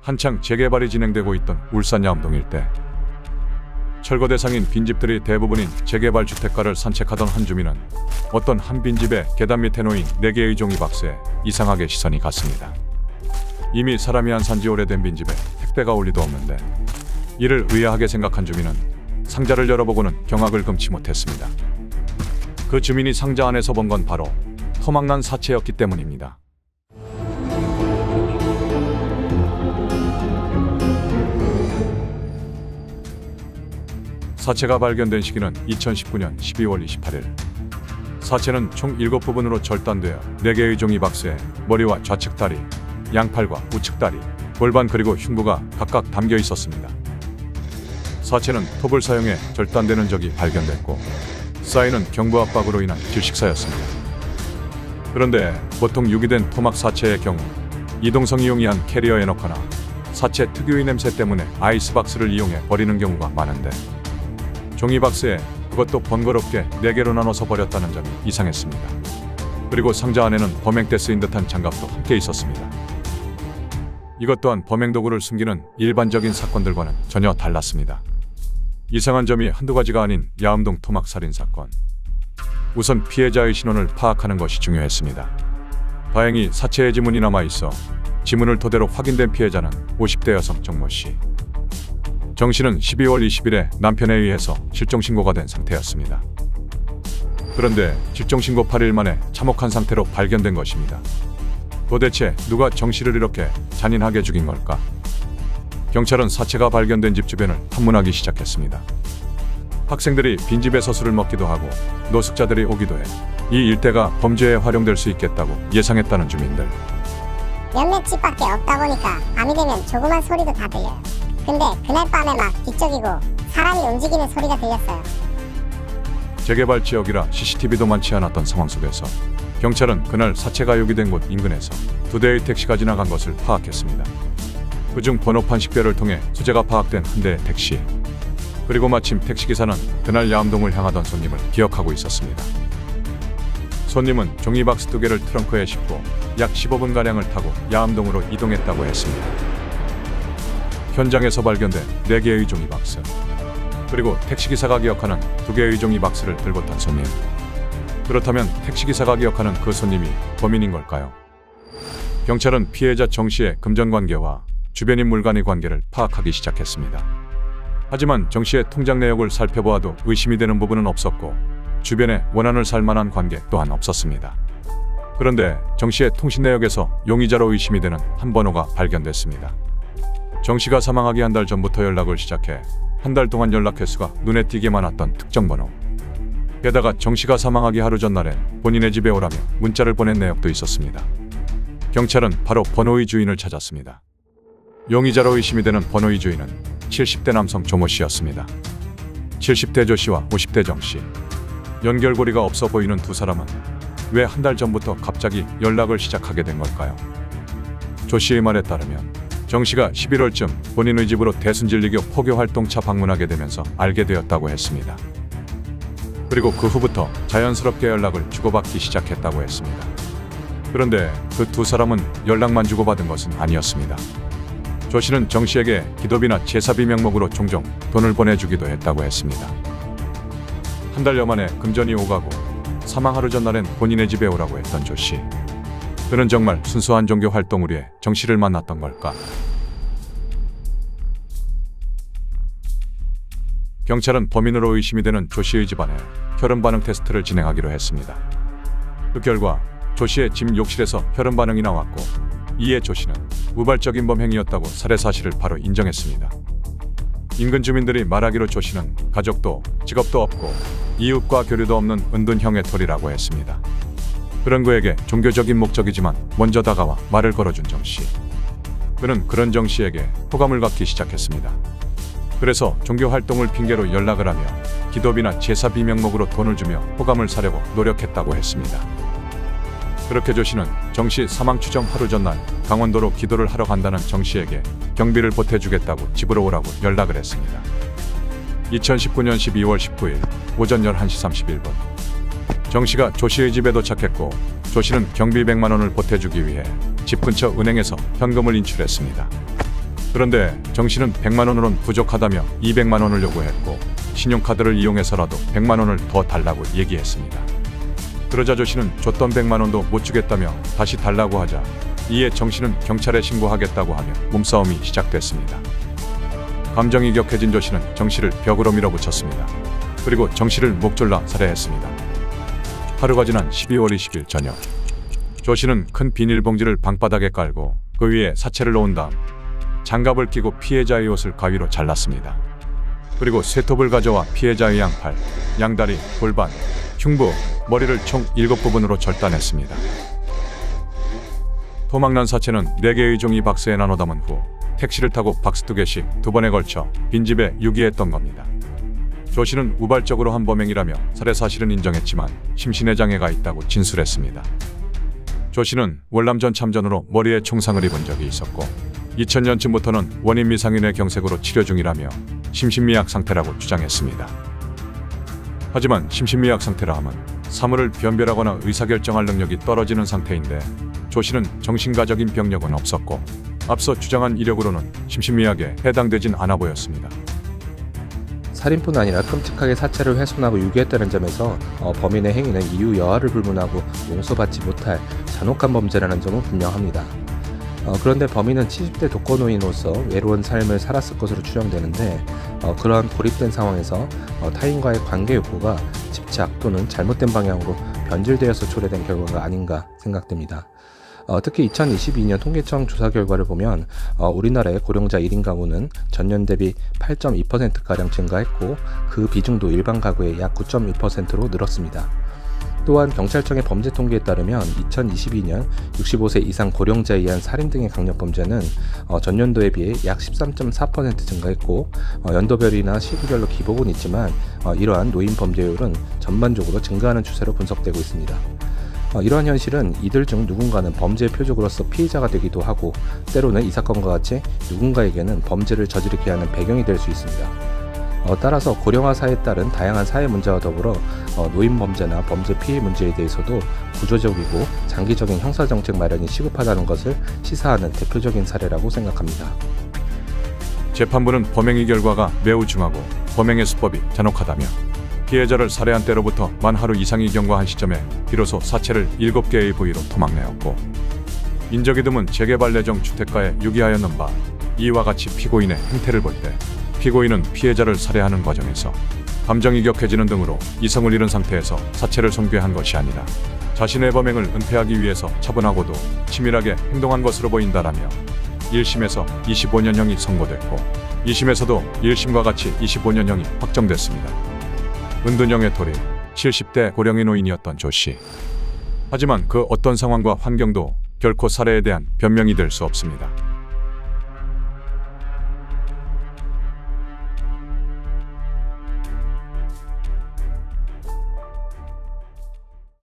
한창 재개발이 진행되고 있던 울산 야암동 일대. 철거 대상인 빈집들이 대부분인 재개발 주택가를 산책하던 한 주민은 어떤 한 빈집의 계단 밑에 놓인 4개의 종이박스에 이상하게 시선이 갔습니다. 이미 사람이 안 산 지 오래된 빈집에 택배가 올 리도 없는데 이를 의아하게 생각한 주민은 상자를 열어보고는 경악을 금치 못했습니다. 그 주민이 상자 안에서 본 건 바로 토막난 사체였기 때문입니다. 사체가 발견된 시기는 2019년 12월 28일. 사체는 총 7부분으로 절단되어 4개의 종이박스에 머리와 좌측 다리, 양팔과 우측 다리, 골반 그리고 흉부가 각각 담겨 있었습니다. 사체는 톱을 사용해 절단되는 적이 발견됐고 쌓이는 경부 압박으로 인한 질식사였습니다. 그런데 보통 유기된 토막 사체의 경우 이동성이 용이한 캐리어에 넣거나 사체 특유의 냄새 때문에 아이스박스를 이용해 버리는 경우가 많은데 종이박스에 그것도 번거롭게 4개로 나눠서 버렸다는 점이 이상했습니다. 그리고 상자 안에는 범행 때 쓰인 듯한 장갑도 함께 있었습니다. 이것 또한 범행 도구를 숨기는 일반적인 사건들과는 전혀 달랐습니다. 이상한 점이 한두 가지가 아닌 야암동 토막 살인 사건. 우선 피해자의 신원을 파악하는 것이 중요했습니다. 다행히 사체에 지문이 남아있어 지문을 토대로 확인된 피해자는 50대 여성 정모 씨. 정 씨는 12월 20일에 남편에 의해서 실종신고가 된 상태였습니다. 그런데 실종신고 8일 만에 참혹한 상태로 발견된 것입니다. 도대체 누가 정 씨를 이렇게 잔인하게 죽인 걸까? 경찰은 사체가 발견된 집 주변을 탐문하기 시작했습니다. 학생들이 빈집에서 술을 먹기도 하고 노숙자들이 오기도 해 이 일대가 범죄에 활용될 수 있겠다고 예상했다는 주민들. 몇몇 집밖에 없다 보니까 밤이 되면 조그만 소리도 다 들려요. 근데 그날 밤에 막 뒤척이고 사람이 움직이는 소리가 들렸어요. 재개발 지역이라 CCTV도 많지 않았던 상황 속에서 경찰은 그날 사체가 유기된 곳 인근에서 2대의 택시가 지나간 것을 파악했습니다. 그중 번호판 식별을 통해 수재가 파악된 한 대의 택시. 그리고 마침 택시기사는 그날 야암동을 향하던 손님을 기억하고 있었습니다. 손님은 종이박스 2개를 트렁크에 싣고 약 15분가량을 타고 야암동으로 이동했다고 했습니다. 현장에서 발견된 4개의 종이박스, 그리고 택시기사가 기억하는 2개의 종이박스를 들고 탄 손님. 그렇다면 택시기사가 기억하는 그 손님이 범인인 걸까요? 경찰은 피해자 정 씨의 금전관계와 주변 인물간의 관계를 파악하기 시작했습니다. 하지만 정 씨의 통장 내역을 살펴보아도 의심이 되는 부분은 없었고 주변에 원한을 살 만한 관계 또한 없었습니다. 그런데 정 씨의 통신 내역에서 용의자로 의심이 되는 한 번호가 발견됐습니다. 정 씨가 사망하기 한 달 전부터 연락을 시작해 한 달 동안 연락 횟수가 눈에 띄게 많았던 특정 번호. 게다가 정 씨가 사망하기 하루 전날엔 본인의 집에 오라며 문자를 보낸 내역도 있었습니다. 경찰은 바로 번호의 주인을 찾았습니다. 용의자로 의심이 되는 번호의 주인은 70대 남성 조모 씨였습니다. 70대 조 씨와 50대 정 씨. 연결고리가 없어 보이는 두 사람은 왜 한 달 전부터 갑자기 연락을 시작하게 된 걸까요? 조 씨의 말에 따르면 정 씨가 11월쯤 본인의 집으로 대순진리교 포교활동차 방문하게 되면서 알게 되었다고 했습니다. 그리고 그 후부터 자연스럽게 연락을 주고받기 시작했다고 했습니다. 그런데 그 두 사람은 연락만 주고받은 것은 아니었습니다. 조 씨는 정 씨에게 기도비나 제사비 명목으로 종종 돈을 보내주기도 했다고 했습니다. 한 달여 만에 금전이 오가고 사망 하루 전날엔 본인의 집에 오라고 했던 조 씨. 그는 정말 순수한 종교 활동을 위해 정 씨를 만났던 걸까? 경찰은 범인으로 의심이 되는 조 씨의 집안에 혈흔 반응 테스트를 진행하기로 했습니다. 그 결과 조 씨의 집 욕실에서 혈흔 반응이 나왔고 이에 조 씨는 우발적인 범행이었다고 살해 사실을 바로 인정했습니다. 인근 주민들이 말하기로 조 씨는 가족도 직업도 없고 이웃과 교류도 없는 은둔형의 털이라고 했습니다. 그런 그에게 종교적인 목적이지만 먼저 다가와 말을 걸어준 정 씨. 그는 그런 정 씨에게 호감을 갖기 시작했습니다. 그래서 종교 활동을 핑계로 연락을 하며 기도비나 제사비 명목으로 돈을 주며 호감을 사려고 노력했다고 했습니다. 그렇게 조 씨는 정 씨 사망 추정 하루 전날 강원도로 기도를 하러 간다는 정 씨에게 경비를 보태주겠다고 집으로 오라고 연락을 했습니다. 2019년 12월 19일 오전 11시 31분 정 씨가 조 씨의 집에 도착했고 조 씨는 경비 100만 원을 보태주기 위해 집 근처 은행에서 현금을 인출했습니다. 그런데 정 씨는 100만 원으론 부족하다며 200만 원을 요구했고 신용카드를 이용해서라도 100만 원을 더 달라고 얘기했습니다. 그러자 조 씨는 줬던 100만 원도 못 주겠다며 다시 달라고 하자 이에 정 씨는 경찰에 신고하겠다고 하며 몸싸움이 시작됐습니다. 감정이 격해진 조 씨는 정 씨를 벽으로 밀어붙였습니다. 그리고 정 씨를 목졸라 살해했습니다. 하루가 지난 12월 20일 저녁, 조 씨는 큰 비닐봉지를 방바닥에 깔고 그 위에 사체를 놓은 다음 장갑을 끼고 피해자의 옷을 가위로 잘랐습니다. 그리고 쇠톱을 가져와 피해자의 양팔, 양다리, 골반, 흉부, 머리를 총 7부분으로 절단했습니다. 토막난 사체는 4개의 종이 박스에 나눠 담은 후 택시를 타고 박스 2개씩 2번에 걸쳐 빈집에 유기했던 겁니다. 조 씨는 우발적으로 한 범행이라며 살해 사실은 인정했지만 심신의 장애가 있다고 진술했습니다. 조 씨는 월남 전 참전으로 머리에 총상을 입은 적이 있었고 2000년쯤부터는 원인 미상인의 경색으로 치료 중이라며 심신미약 상태라고 주장했습니다. 하지만 심신미약 상태라 함은 사물을 변별하거나 의사결정할 능력이 떨어지는 상태인데 조 씨는 정신과적인 병력은 없었고 앞서 주장한 이력으로는 심신미약에 해당되진 않아 보였습니다. 살인뿐 아니라 끔찍하게 사체를 훼손하고 유기했다는 점에서 범인의 행위는 이유 여하를 불문하고 용서받지 못할 잔혹한 범죄라는 점은 분명합니다. 그런데 범인은 70대 독거노인으로서 외로운 삶을 살았을 것으로 추정되는데 그러한 고립된 상황에서 타인과의 관계 욕구가 집착 또는 잘못된 방향으로 변질되어서 초래된 결과가 아닌가 생각됩니다. 특히 2022년 통계청 조사 결과를 보면 우리나라의 고령자 1인 가구는 전년 대비 8.2%가량 증가했고 그 비중도 일반 가구의 약 9.2%로 늘었습니다. 또한 경찰청의 범죄 통계에 따르면 2022년 65세 이상 고령자에 의한 살인 등의 강력범죄는 전년도에 비해 약 13.4% 증가했고 연도별이나 시기별로 기복은 있지만 이러한 노인 범죄율은 전반적으로 증가하는 추세로 분석되고 있습니다. 이러한 현실은 이들 중 누군가는 범죄의 표적으로서 피해자가 되기도 하고 때로는 이 사건과 같이 누군가에게는 범죄를 저지르게 하는 배경이 될 수 있습니다. 따라서 고령화 사회에 따른 다양한 사회 문제와 더불어 노인 범죄나 범죄 피해 문제에 대해서도 구조적이고 장기적인 형사정책 마련이 시급하다는 것을 시사하는 대표적인 사례라고 생각합니다. 재판부는 범행의 결과가 매우 중하고 범행의 수법이 잔혹하다며 피해자를 살해한 때로부터 만 하루 이상이 경과한 시점에 비로소 사체를 7개의 부위로 토막내었고 인적이 드문 재개발 예정 주택가에 유기하였는 바 이와 같이 피고인의 행태를 볼 때 피고인은 피해자를 살해하는 과정에서 감정이 격해지는 등으로 이성을 잃은 상태에서 사체를 손괴한 것이 아니라 자신의 범행을 은폐하기 위해서 차분하고도 치밀하게 행동한 것으로 보인다라며 1심에서 25년형이 선고됐고 2심에서도 1심과 같이 25년형이 확정됐습니다. 은둔형의 돌입, 70대 고령의 노인이었던 조 씨. 하지만 그 어떤 상황과 환경도 결코 살해에 대한 변명이 될 수 없습니다.